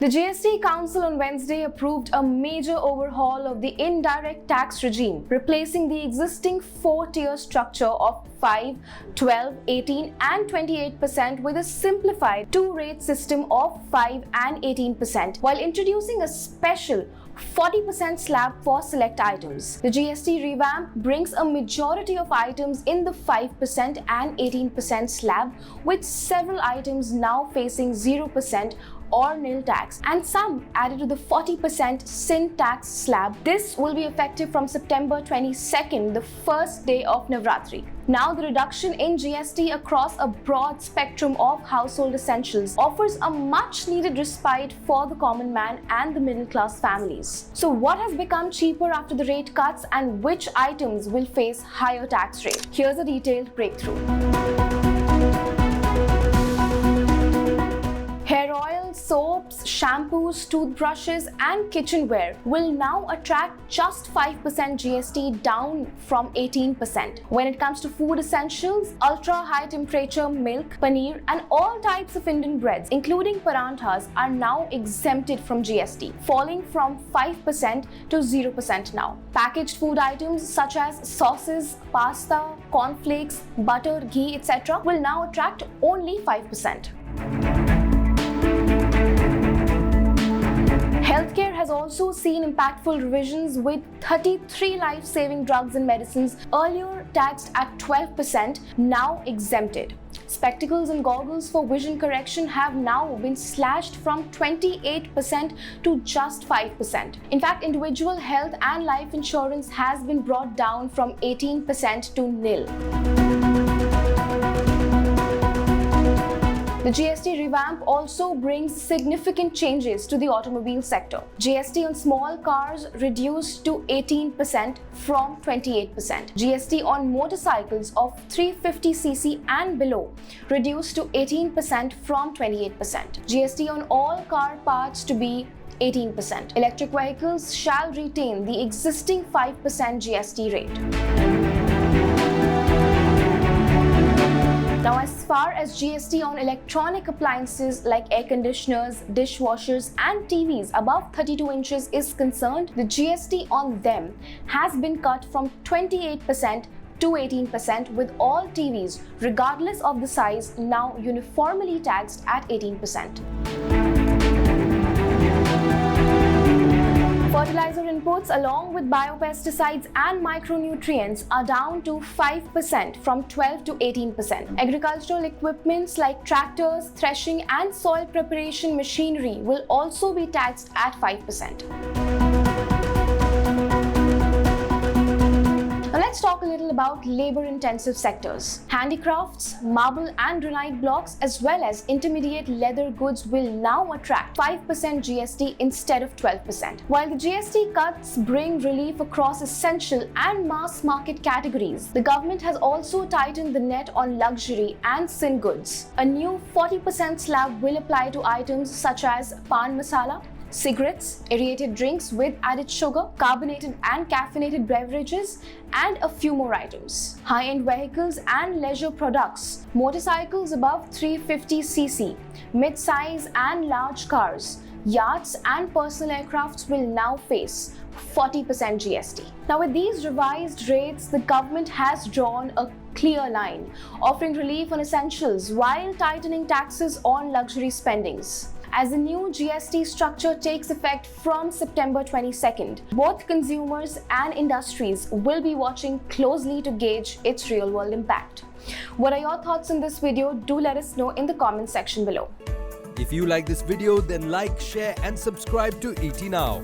The GST Council on Wednesday approved a major overhaul of the indirect tax regime, replacing the existing four-tier structure of 5, 12, 18 and 28% with a simplified two-rate system of 5 and 18%, while introducing a special 40% slab for select items. The GST revamp brings a majority of items in the 5% and 18% slab, with several items now facing 0% or nil tax and some added to the 40% sin tax slab. This will be effective from September 22nd, the first day of Navratri. Now, the reduction in GST across a broad spectrum of household essentials offers a much-needed respite for the common man and the middle-class families. So, what has become cheaper after the rate cuts and which items will face higher tax rate? Here's a detailed breakthrough. Hair oil, soaps, shampoos, toothbrushes and kitchenware will now attract just 5% GST, down from 18%. When it comes to food essentials, ultra-high temperature milk, paneer and all types of Indian breads, including parathas, are now exempted from GST, falling from 5% to 0% now. Packaged food items such as sauces, pasta, cornflakes, butter, ghee, etc. will now attract only 5%. Healthcare has also seen impactful revisions, with 33 life-saving drugs and medicines earlier taxed at 12% now exempted. Spectacles and goggles for vision correction have now been slashed from 28% to just 5%. In fact, individual health and life insurance has been brought down from 18% to nil. The GST revamp also brings significant changes to the automobile sector. GST on small cars reduced to 18% from 28%. GST on motorcycles of 350cc and below reduced to 18% from 28%. GST on all car parts to be 18%. Electric vehicles shall retain the existing 5% GST rate. Now, as far as GST on electronic appliances like air conditioners, dishwashers and TVs above 32 inches is concerned, the GST on them has been cut from 28% to 18%, with all TVs, regardless of the size, now uniformly taxed at 18%. Fertilizer inputs along with biopesticides and micronutrients are down to 5% from 12 to 18%. Agricultural equipments like tractors, threshing and soil preparation machinery will also be taxed at 5%. Now let's talk a little about labor-intensive sectors. Handicrafts, marble and granite blocks, as well as intermediate leather goods will now attract 5% GST instead of 12%. While the GST cuts bring relief across essential and mass market categories, the government has also tightened the net on luxury and sin goods. A new 40% slab will apply to items such as pan masala, cigarettes, aerated drinks with added sugar, carbonated and caffeinated beverages, and a few more items. High-end vehicles and leisure products, motorcycles above 350cc, mid-size and large cars, yachts and personal aircrafts will now face 40% GST. Now, with these revised rates, the government has drawn a clear line, offering relief on essentials while tightening taxes on luxury spendings. As the new GST structure takes effect from September 22nd, both consumers and industries will be watching closely to gauge its real-world impact. What are your thoughts on this video? Do let us know in the comment section below. If you like this video, then like, share and subscribe to ET Now.